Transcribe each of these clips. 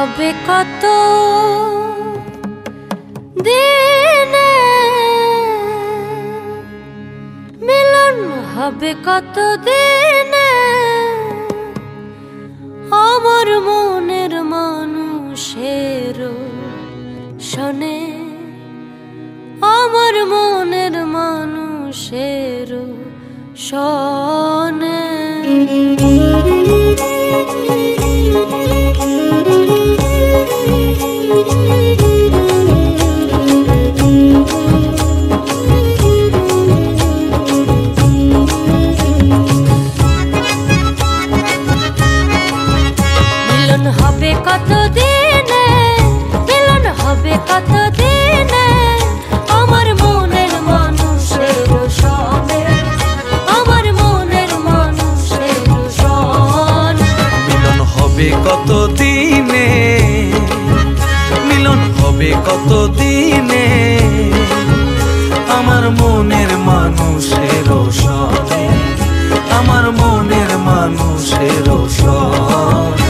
হবে কত দিনে, মিলন হবে কত দিনে, আমার মনের মানুষের শোনে, আমার মনের মানুষের শোনে। মিলন হবে কত দিনে, মিলন হবে কত দিনে, আমার মনের মানুষের শোনে, আমার মনের মানুষের শোনে। মিলন হবে কত দিনে, মিলন হবে কত দিনে, আমার মনের মানুষের শোনে, আমার মনের মানুষের শোনে।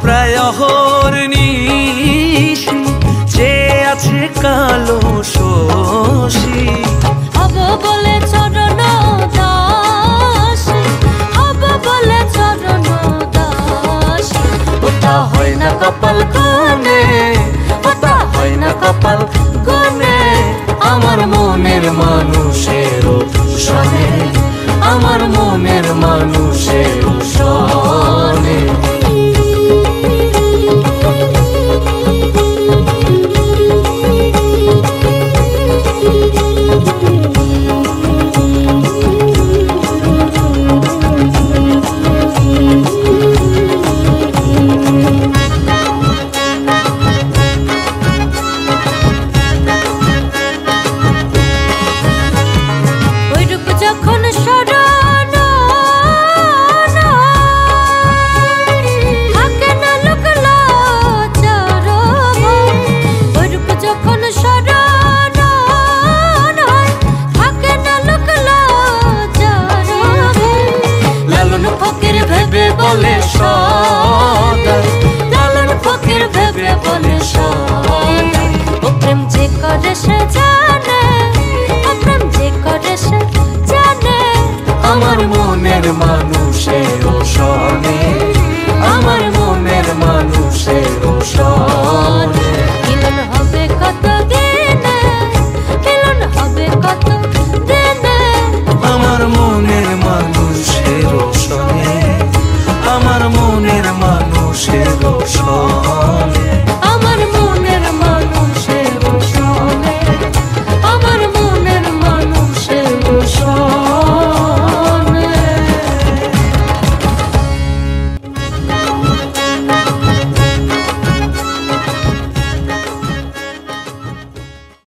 প্রায় অহর্নিশি যে আছে কালো শশী, হব বলে চরণ দাসী, হব বলে চরণ দাসী। ওটা হয় না কপাল কোণে, ওটা হয় না কপাল কোণে, আমার মনের মানুষের শোনে, আমার মনের মানুষ